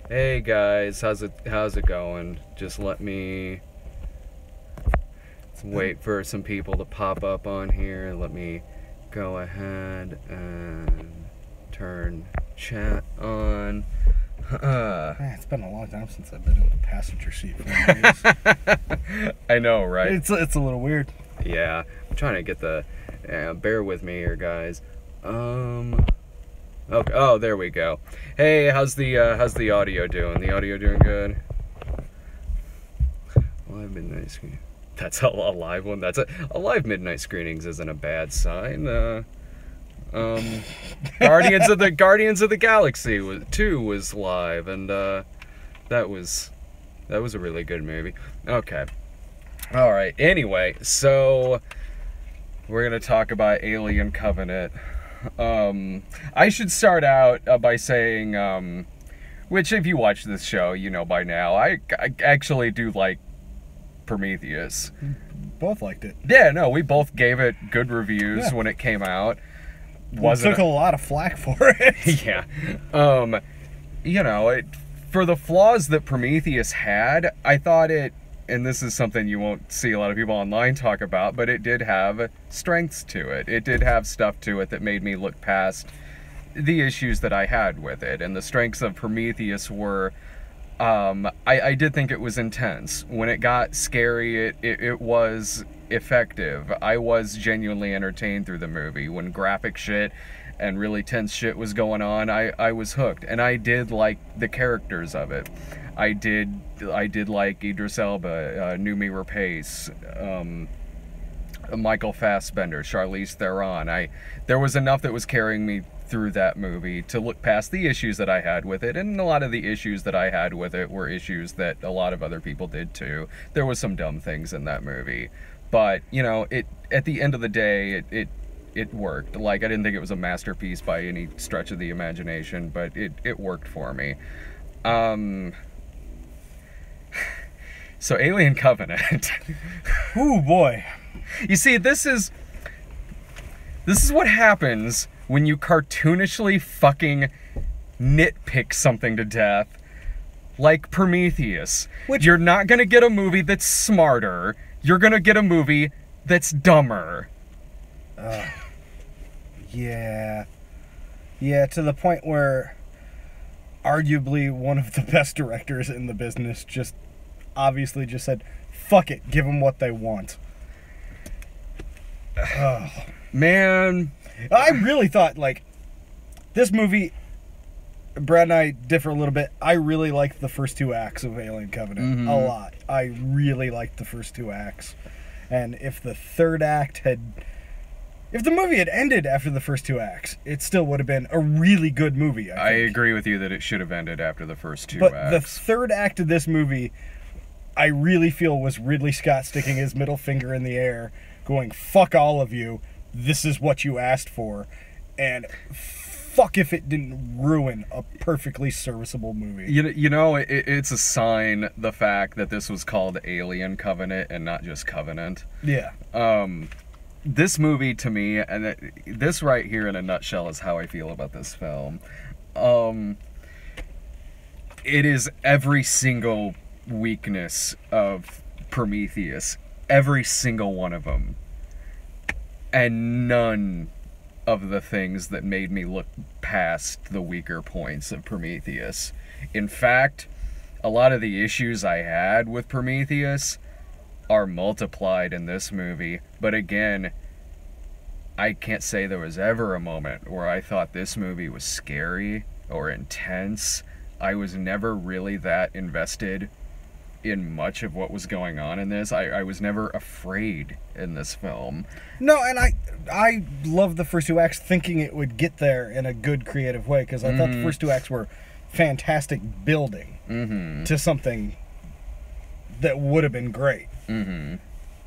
Hey guys, how's it going? Just let me wait for some people to pop up on here. Let me go ahead and turn chat on. Man, it's been a long time since I've been in the passenger seat for one of these. I know, right? It's a little weird. Yeah, I'm trying to get the. Bear with me here, guys. Okay. Oh, there we go. Hey, how's the audio doing? The audio doing good? Live midnight screening. That's a live one. That's a live midnight screenings isn't a bad sign. Guardians of the Galaxy 2 was live, and that was a really good movie. Okay. All right. Anyway, so we're gonna talk about Alien Covenant. I should start out by saying, which if you watch this show, you know by now, I actually do like Prometheus. Both liked it. Yeah, no, we both gave it good reviews when it came out. Took a lot of flack for it. Yeah. You know, for the flaws that Prometheus had, I thought it, and this is something you won't see a lot of people online talk about, but it did have strengths to it. It did have stuff to it that made me look past the issues that I had with it. And the strengths of Prometheus were, I did think it was intense. When it got scary, it was effective. I was genuinely entertained through the movie. When graphic shit and really tense shit was going on, I was hooked. And I did like the characters of it. I did like Idris Elba, Noomi Rapace, Michael Fassbender, Charlize Theron. There was enough that was carrying me through that movie to look past the issues that I had with it, and a lot of the issues that I had with it were issues that a lot of other people did too. There was some dumb things in that movie, but you know, at the end of the day, it worked. Like, I didn't think it was a masterpiece by any stretch of the imagination, but it worked for me. So Alien Covenant. Ooh boy. You see, this is what happens when you cartoonishly fucking nitpick something to death, like Prometheus. You're not gonna get a movie that's smarter. You're gonna get a movie that's dumber. Yeah, to the point where arguably one of the best directors in the business just obviously just said, fuck it, give them what they want. Man, I really thought, like, this movie, Brad and I differ a little bit. I really liked the first two acts of Alien Covenant a lot. I really liked the first two acts. And if the third act if the movie had ended after the first two acts, it still would have been a really good movie, I think. I agree with you that it should have ended after the first two acts. But the third act of this movie, I really feel was Ridley Scott sticking his middle finger in the air, going, fuck all of you, this is what you asked for, and fuck if it didn't ruin a perfectly serviceable movie. You know, it's a sign, the fact that this was called Alien Covenant and not just Covenant. Yeah. This movie, to me, and this right here in a nutshell is how I feel about this film. It is every single weakness of Prometheus. Every single one of them. And none of the things that made me look past the weaker points of Prometheus. In fact, a lot of the issues I had with Prometheus are multiplied in this movie. But again, I can't say there was ever a moment where I thought this movie was scary or intense. I was never really that invested in much of what was going on in this. I was never afraid in this film. No, and I love the first two acts, thinking it would get there in a good creative way, because I thought the first two acts were fantastic building to something that would have been great.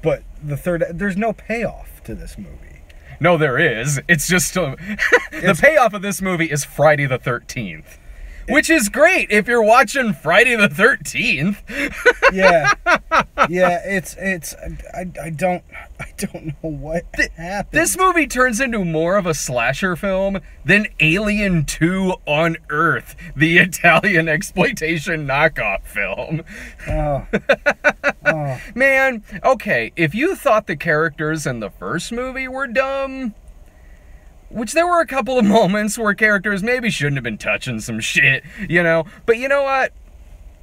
But the third, there's no payoff to this movie. No, there is. It's just the payoff of this movie is Friday the 13th. which is great if you're watching Friday the 13th. Yeah. Yeah, I don't know what happened. This movie turns into more of a slasher film than Alien 2 on Earth, the Italian exploitation knockoff film. Oh. Oh. Man, okay, if you thought the characters in the first movie were dumb, which there were a couple of moments where characters maybe shouldn't have been touching some shit, you know, but you know what?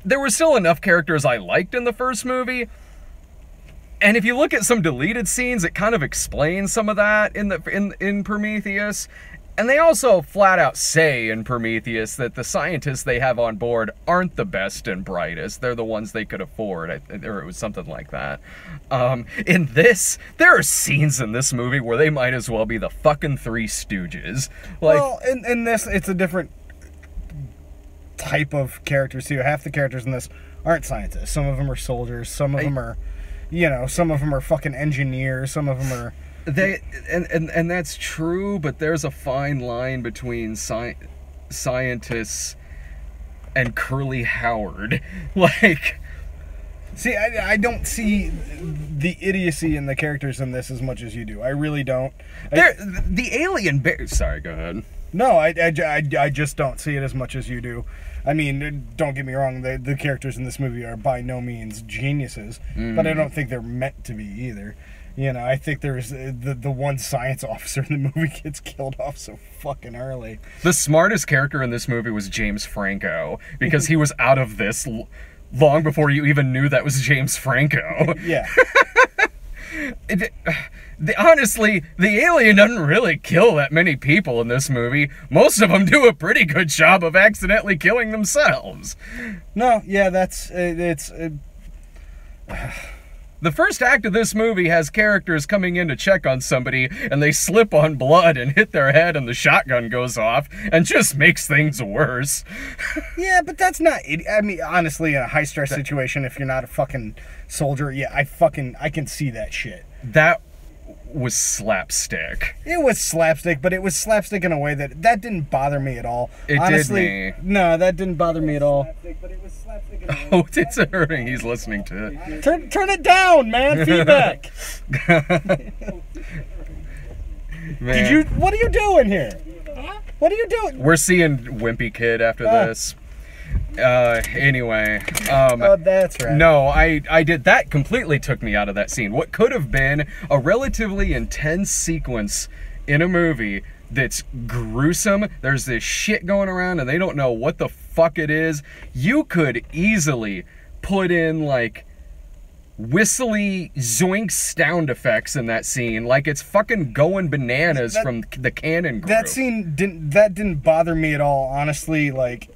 There were still enough characters I liked in the first movie. And if you look at some deleted scenes, it kind of explains some of that in Prometheus. And they also flat out say in Prometheus that the scientists they have on board aren't the best and brightest. They're the ones they could afford, or it was something like that. In this, there are scenes in this movie where they might as well be the fucking Three Stooges. Like, well, in this, it's a different type of characters too. Half the characters in this aren't scientists. Some of them are soldiers. Some of them are, you know, some of them are fucking engineers. Some of them are. And that's true, but there's a fine line between scientists and Curly Howard. Like, see, I don't see the idiocy in the characters in this as much as you do. I really don't. The alien bear. Sorry, go ahead. No, I just don't see it as much as you do. I mean, don't get me wrong, the characters in this movie are by no means geniuses, but I don't think they're meant to be either. You know, I think there's the one science officer in the movie gets killed off so fucking early. The smartest character in this movie was James Franco, because he was out of this long before you even knew that was James Franco. Yeah. Honestly, the alien doesn't really kill that many people in this movie. Most of them do a pretty good job of accidentally killing themselves. No, yeah, The first act of this movie has characters coming in to check on somebody, and they slip on blood and hit their head, and the shotgun goes off, and just makes things worse. Yeah, but that's not... I mean, honestly, in a high-stress situation, if you're not a fucking soldier, yeah, I can see that shit. That was slapstick. It was slapstick, but it was slapstick in a way that didn't bother me at all. It honestly, did me. No, that didn't bother me at all. Oh, it's hurting. He's listening to it. Turn it down, man. Feedback. Man. What are you doing here? What are you doing? We're seeing Wimpy Kid after this. Anyway. Oh, that's right. No, I did. That completely took me out of that scene. What could have been a relatively intense sequence in a movie that's gruesome. There's this shit going around and they don't know what the fuck it is. You could easily put in like whistly zoink sound effects in that scene, like it's fucking going bananas from the Cannon group. That scene didn't bother me at all, honestly. Like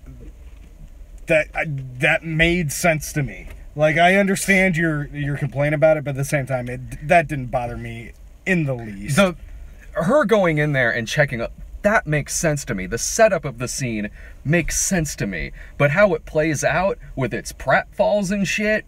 that made sense to me. Like, I understand your complaint about it, but at the same time, that didn't bother me in the least. Her going in there and checking up, that makes sense to me. The setup of the scene makes sense to me. But how it plays out with its pratfalls and shit.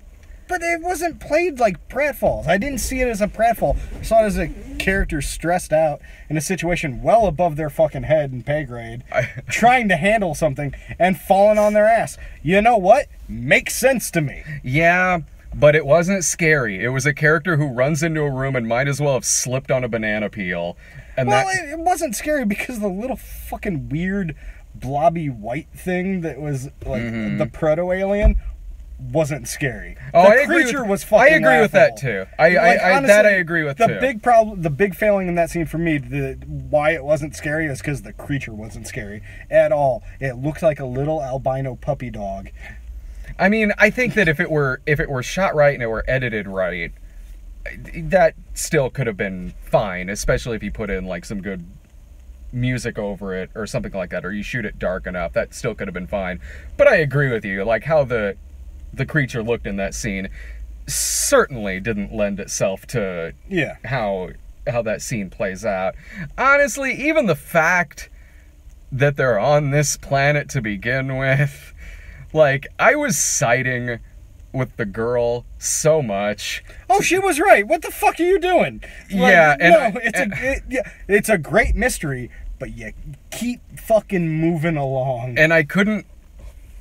But it wasn't played like pratfalls. I didn't see it as a pratfall. I saw it as a character stressed out in a situation well above their fucking head and pay grade, trying to handle something and falling on their ass. You know what? Makes sense to me. Yeah, but it wasn't scary. It was a character who runs into a room and might as well have slipped on a banana peel. And well, it wasn't scary because the little fucking weird blobby white thing that was like the proto-alien wasn't scary. Oh, the creature was fucking I agree laughable. With that too. Honestly, I agree with too. The big failing in that scene for me, why it wasn't scary is because the creature wasn't scary at all. It looked like a little albino puppy dog. I mean, I think that if it were shot right and it were edited right, that still could have been fine, especially if you put in like some good music over it or something like that, or you shoot it dark enough, that still could have been fine. But I agree with you, like how the creature looked in that scene certainly didn't lend itself to how that scene plays out. Honestly, even the fact that they're on this planet to begin with, like, I was siding with the girl so much. Oh, she was right. What the fuck are you doing? Like, yeah, it's a great mystery, but you keep fucking moving along. And I couldn't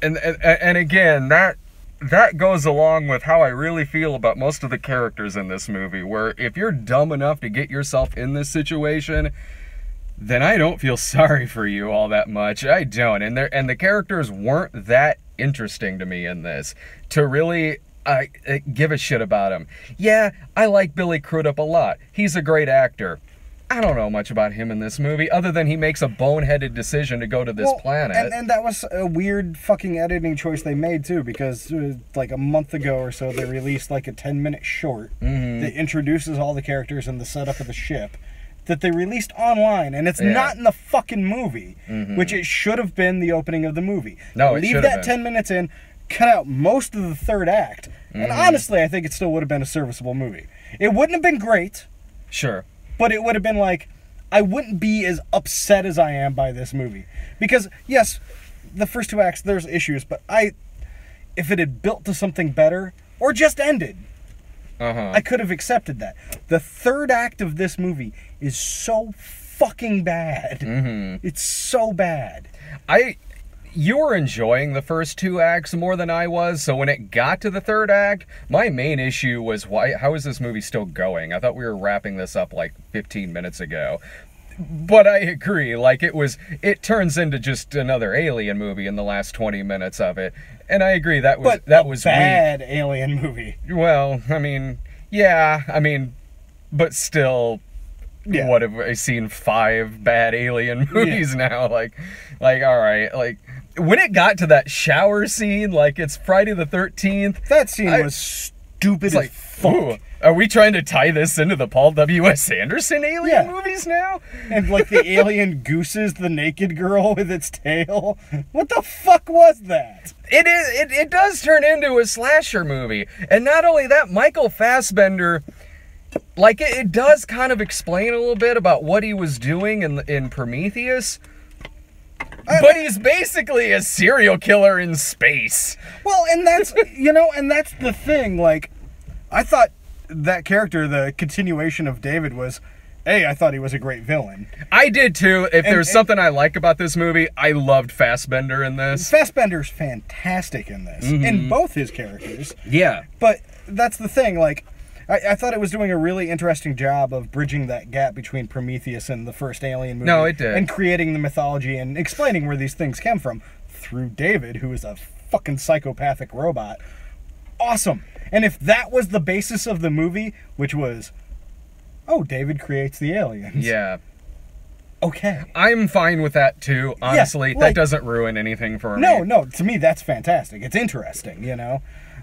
And again, that goes along with how I really feel about most of the characters in this movie, where if you're dumb enough to get yourself in this situation, then I don't feel sorry for you all that much. I don't. And the characters weren't that interesting to me in this to really give a shit about them. Yeah, I like Billy Crudup a lot. He's a great actor. I don't know much about him in this movie, other than he makes a boneheaded decision to go to this planet. And that was a weird fucking editing choice they made, too, because like a month ago or so, they released like a 10-minute short that introduces all the characters and the setup of the ship that they released online, and it's not in the fucking movie, which it should have been the opening of the movie. No, it Leave that 10 minutes in, cut out most of the third act, and honestly, I think it still would have been a serviceable movie. It wouldn't have been great. Sure. But it would have been like, I wouldn't be as upset as I am by this movie. Because, yes, the first two acts, there's issues, but if it had built to something better, or just ended, I could have accepted that. The third act of this movie is so fucking bad. It's so bad. You were enjoying the first two acts more than I was, so when it got to the third act, my main issue was how is this movie still going? I thought we were wrapping this up like 15 minutes ago. But I agree, like it turns into just another Alien movie in the last 20 minutes of it. And I agree that was bad weak. Alien movie. Well, I mean, yeah, but still, what have I seen 5 bad Alien movies now? Like, all right, like when it got to that shower scene, like it's Friday the 13th. That scene was stupid as fuck. Ooh, are we trying to tie this into the Paul W.S. Anderson Alien movies now? And like the alien gooses the naked girl with its tail. What the fuck was that? It does turn into a slasher movie. And not only that, Michael Fassbender, like it does kind of explain a little bit about what he was doing in Prometheus. But he's basically a serial killer in space. Well, and that's, and that's the thing. Like, I thought that character, the continuation of David, was, I thought he was a great villain. I did too. If there's something I like about this movie, I loved Fassbender in this. Fassbender's fantastic in this, in both his characters. Yeah. But that's the thing, like, I thought it was doing a really interesting job of bridging that gap between Prometheus and the first Alien movie. No, it did. And creating the mythology and explaining where these things came from through David, who is a fucking psychopathic robot. Awesome. And if that was the basis of the movie, which was, David creates the aliens. Yeah. Okay. I'm fine with that too, honestly. That doesn't ruin anything for me. No, to me that's fantastic. It's interesting,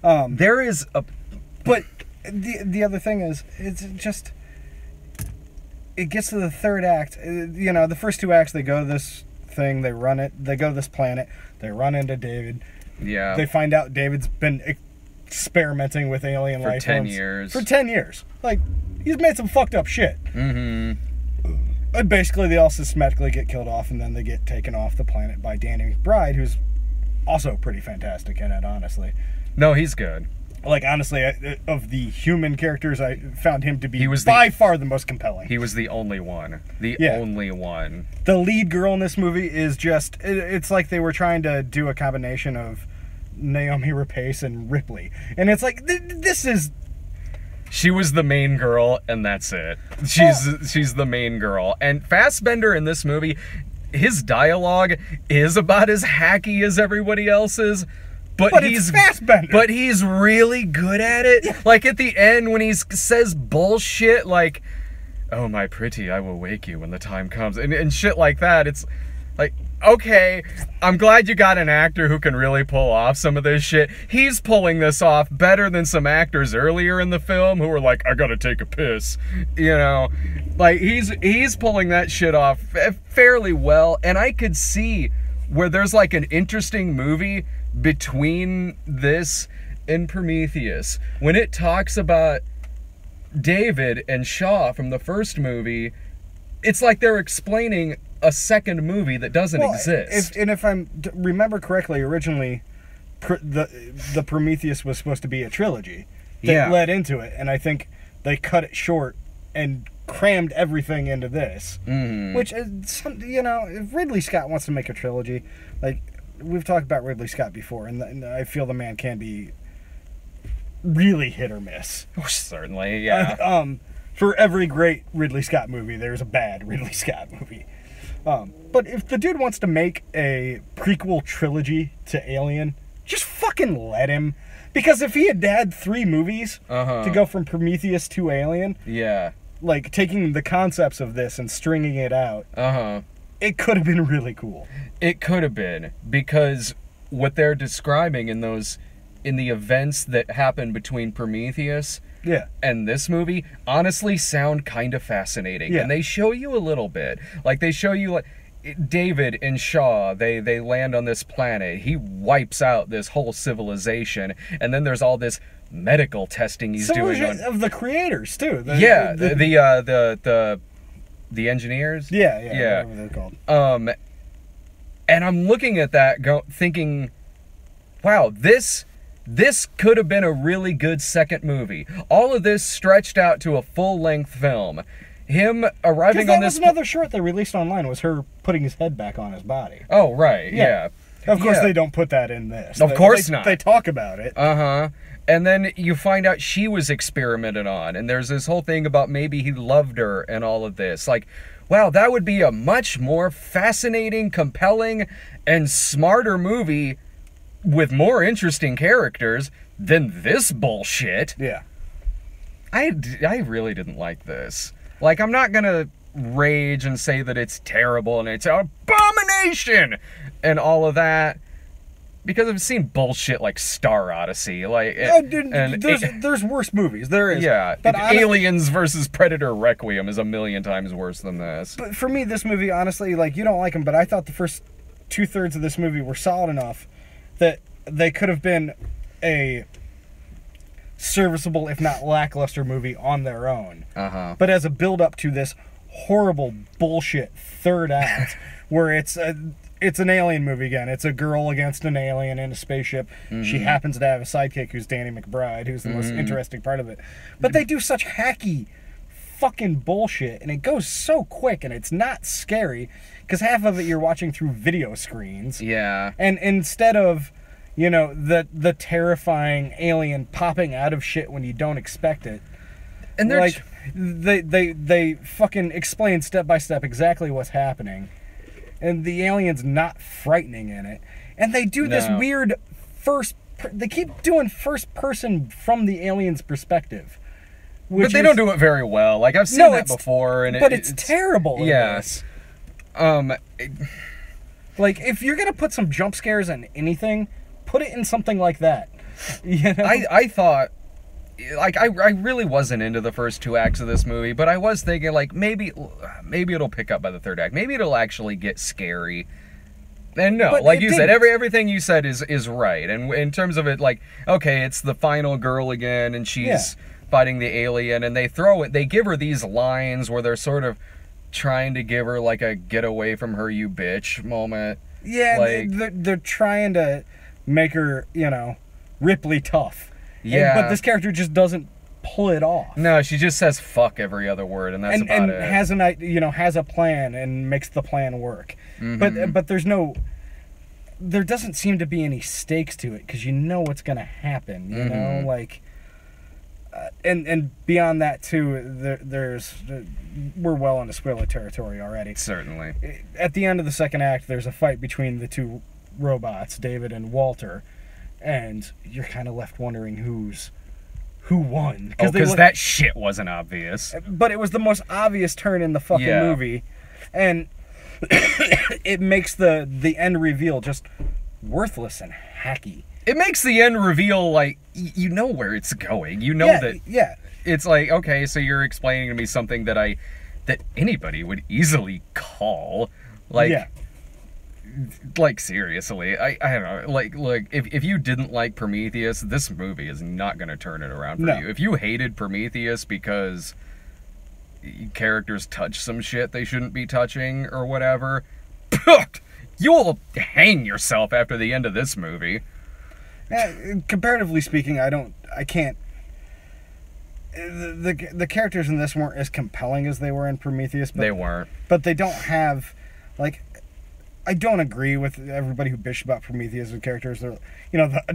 there is a... But... The other thing is, it's just, it gets to the third act, the first two acts, they go to this thing, they go to this planet, they run into David. Yeah. They find out David's been experimenting with alien life forms. For 10 years. Like, he's made some fucked up shit. And basically, they all systematically get killed off, and then they get taken off the planet by Danny McBride, who's also pretty fantastic in it, honestly. No, he's good. Like, honestly, of the human characters, I found him to be by far the most compelling. He was the only one. Only one. The lead girl in this movie is just... It's like they were trying to do a combination of Naomi Rapace and Ripley. And it's like, this is... She was the main girl, and that's it. She's the main girl. And Fassbender in this movie, his dialogue is about as hacky as everybody else's. But he's Fassbender. But he's really good at it. Yeah. Like at the end when he says bullshit like, "Oh my pretty, I will wake you when the time comes," and shit like that. It's like, okay, I'm glad you got an actor who can really pull off some of this shit. He's pulling this off better than some actors earlier in the film who were like, "I gotta take a piss," Like he's pulling that shit off fairly well, and I could see where there's like an interesting movie between this and Prometheus. When it talks about David and Shaw from the first movie, it's like they're explaining a second movie that doesn't exist. If I remember correctly, originally the Prometheus was supposed to be a trilogy that led into it, and I think they cut it short and crammed everything into this. Which is, if Ridley Scott wants to make a trilogy, like, we've talked about Ridley Scott before, and I feel the man can be really hit or miss. Certainly, yeah. For every great Ridley Scott movie, there's a bad Ridley Scott movie. But if the dude wants to make a prequel trilogy to Alien, just fucking let him. Because if he had 3 movies to go from Prometheus to Alien, yeah, like taking the concepts of this and stringing it out, it could have been really cool. It could have been, because what they're describing in the events that happen between Prometheus and this movie honestly sound kind of fascinating. Yeah. And they show you a little bit. Like, they show you, like, David and Shaw, they land on this planet. He wipes out this whole civilization, and then there's all this medical testing he's doing on of the creators too. The engineers. Yeah, whatever they're called. And I'm looking at that, thinking, wow, this could have been a really good second movie. All of this stretched out to a full-length film. Him arriving on this... That was another short they released online, was her putting his head back on his body. Oh, right, yeah. Of course they don't put that in this. Of course not. They talk about it. And then you find out she was experimented on, and there's this whole thing about maybe he loved her and all of this. Like, wow, that would be a much more fascinating, compelling, and smarter movie with more interesting characters than this bullshit. Yeah. I really didn't like this. Like, I'm not gonna rage and say that it's terrible and it's an abomination and all of that, because I've seen bullshit like Star Odyssey, like, there's worse movies. There is. Yeah, but Aliens versus Predator Requiem is a million times worse than this. But for me, this movie, honestly, like, you don't like them, but I thought the first 2/3 of this movie were solid enough that they could have been a serviceable, if not lackluster, movie on their own. But as a build-up to this horrible bullshit third act, where it's an alien movie again. It's a girl against an alien in a spaceship. She happens to have a sidekick who's Danny McBride, who's the most interesting part of it. But they do such hacky fucking bullshit, and it goes so quick, and it's not scary, because half of it you're watching through video screens. Yeah. And instead of, you know, the terrifying alien popping out of shit when you don't expect it, and they're like, they fucking explain step by step exactly what's happening, and the alien's not frightening in it, and they do this weird they keep doing first person from the alien's perspective, but they don't do it very well. Like, I've seen that before, and it's terrible. Yes. Like, if you're gonna put some jump scares in anything, put it in something like that. You know? I thought, like, I really wasn't into the first 2 acts of this movie, but I was thinking, like, maybe it'll pick up by the 3rd act. Maybe it'll actually get scary. And no, but like you said, everything you said is right. And in terms of it, like, okay, it's the final girl again, and she's fighting the alien, and they give her these lines where they're sort of trying to give her, like, a get away from her, you bitch moment. Yeah, like, they're trying to make her, you know, Ripley tough. Yeah. But this character just doesn't pull it off. No, she just says fuck every other word, and that's about it. And has a plan and makes the plan work. But there doesn't seem to be any stakes to it, because you know what's going to happen, you know, like, and beyond that too, we're well into spoiler territory already. Certainly. At the end of the 2nd act, there's a fight between the 2 robots, David and Walter, and you're kind of left wondering who won. Because that shit wasn't obvious. But it was the most obvious turn in the fucking movie, and it makes the end reveal just worthless and hacky. It makes the end reveal, like, you know where it's going. You know that. Yeah. It's like, okay, so you're explaining to me something that anybody would easily call. Like, like, seriously, I don't know. Like, if you didn't like Prometheus, this movie is not going to turn it around for you. If you hated Prometheus because characters touch some shit they shouldn't be touching or whatever, you'll hang yourself after the end of this movie. Comparatively speaking, I can't. The characters in this weren't as compelling as they were in Prometheus. But they weren't. But they don't have, like, I don't agree with everybody who bitched about Prometheus and characters. They're,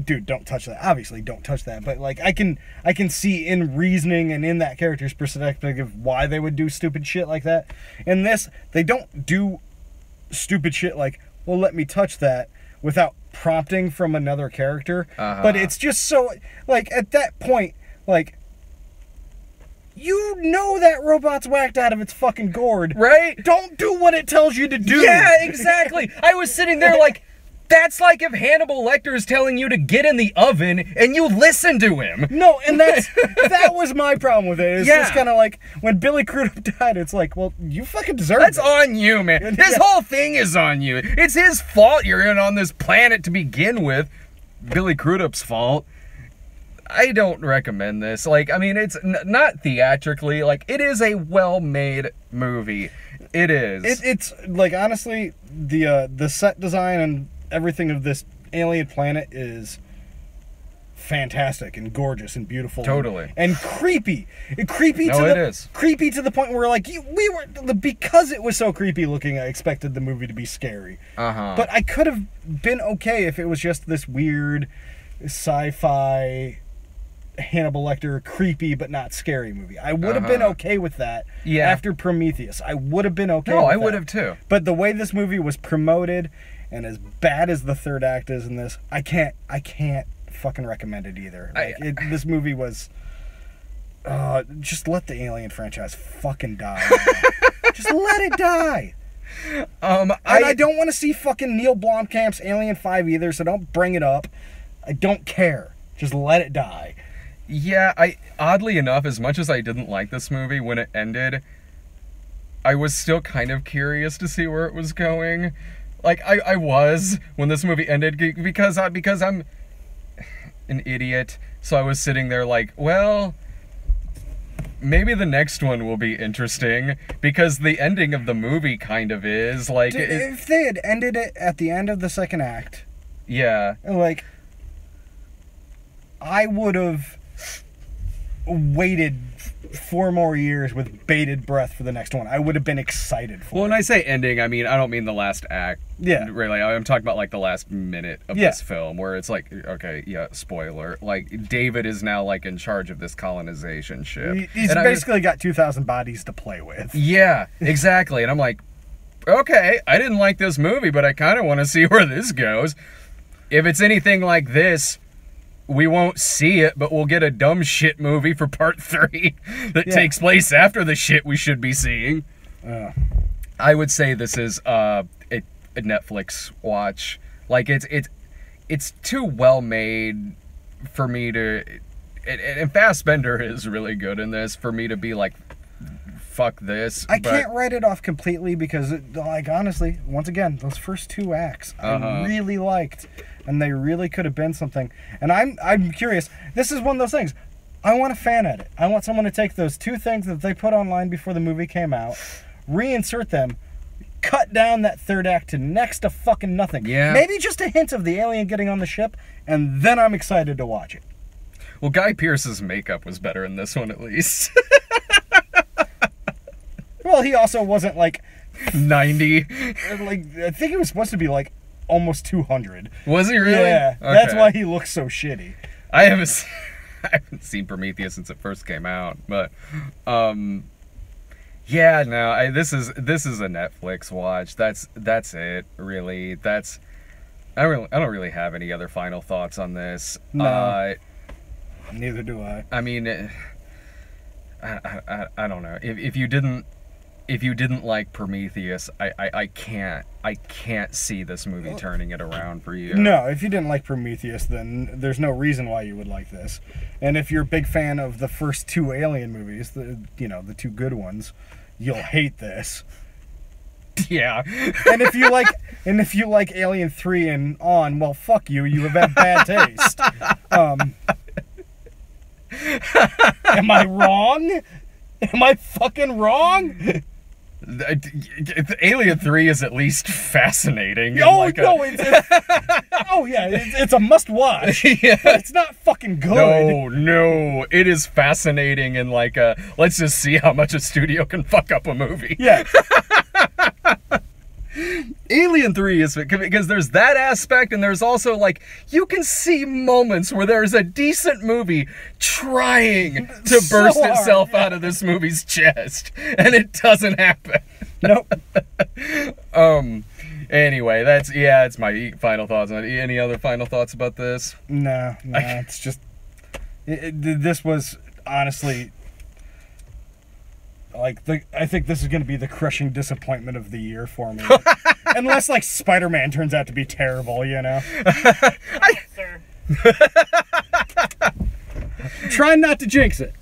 dude, don't touch that. Obviously, don't touch that. But like, I can see in reasoning and in that character's perspective why they would do stupid shit like that. In this, they don't do stupid shit like, well, let me touch that without prompting from another character. But it's just so, like, at that point, like, you know that robot's whacked out of its fucking gourd. Right? Don't do what it tells you to do. Yeah, exactly. I was sitting there like, that's like if Hannibal Lecter is telling you to get in the oven and you listen to him. No, and that was my problem with it. It's just kind of like, when Billy Crudup died, it's like, well, you fucking deserve it. That's on you, man. This whole thing is on you. It's his fault you're on this planet to begin with. Billy Crudup's fault. I don't recommend this. Like, I mean, it's not theatrically. Like, it is a well-made movie. It is. It's like, honestly, the set design and everything of this alien planet is fantastic and gorgeous and beautiful. Totally. And creepy. Creepy to the point where, like, because it was so creepy looking, I expected the movie to be scary. But I could have been okay if it was just this weird sci-fi Hannibal Lecter creepy but not scary movie. I would have been okay with that after Prometheus. I would have been okay with that. I would have too. But the way this movie was promoted, and as bad as the third act is in this, I can't fucking recommend it either. Like, this movie was just let the Alien franchise fucking die. Just let it die. I don't want to see fucking Neil Blomkamp's Alien 5 either, so don't bring it up. I don't care. Just let it die. Yeah, oddly enough, as much as I didn't like this movie when it ended, I was still kind of curious to see where it was going. Like, I was when this movie ended, because I'm an idiot. So I was sitting there like, well, maybe the next one will be interesting, because the ending of the movie kind of is like, if they had ended it at the end of the second act, like, I would have waited 4 more years with bated breath for the next one. I would have been excited for it. When I say ending, I don't mean the last act. Yeah. Really, I'm talking about like the last minute of this film, where it's like, okay, spoiler. Like, David is now like in charge of this colonization ship. He's basically got 2,000 bodies to play with. Yeah, exactly. And I'm like, okay, I didn't like this movie, but I kind of want to see where this goes. If it's anything like this, we won't see it, but we'll get a dumb shit movie for part 3 that takes place after the shit we should be seeing. I would say this is a Netflix watch. Like, it's too well made for me to, and Fassbender is really good in this, for me to be like, fuck this. I can't write it off completely, because, like, honestly, once again, those first 2 acts I really liked. And they really could have been something. And I'm curious. This is one of those things. I want a fan edit. I want someone to take those 2 things that they put online before the movie came out, reinsert them, cut down that third act to next to fucking nothing. Yeah. Maybe just a hint of the alien getting on the ship, and then I'm excited to watch it. Well, Guy Pearce's makeup was better in this one, at least. Well, he also wasn't like 90. Like, I think he was supposed to be like almost 200. Was he really? Yeah, okay. That's why he looks so shitty. I haven't seen Prometheus since it first came out, but yeah, no, this is a Netflix watch. That's it, really. I don't really have any other final thoughts on this. No, neither do I. I mean, I don't know. If you didn't like Prometheus, I can't see this movie turning it around for you. No, if you didn't like Prometheus, then there's no reason why you would like this. And if you're a big fan of the first 2 Alien movies, the 2 good ones, you'll hate this. Yeah. And if you like Alien 3 and on, well, fuck you. You have had bad taste. Am I wrong? Am I fucking wrong? Alien 3 is at least fascinating. Oh, no, it's a must-watch. Yeah. But it's not fucking good. No, it is fascinating and like let's just see how much a studio can fuck up a movie. Yeah. Alien 3 is because there's that aspect, and there's also like you can see moments where there's a decent movie trying to burst itself out of this movie's chest, and it doesn't happen. Nope. Anyway, it's my final thoughts on it. Any other final thoughts about this? No, it's just this was honestly like I think this is going to be the crushing disappointment of the year for me. Unless like Spider-Man turns out to be terrible, you know. Trying not to jinx it.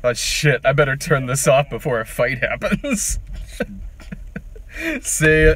Oh shit, I better turn this off before a fight happens. See ya.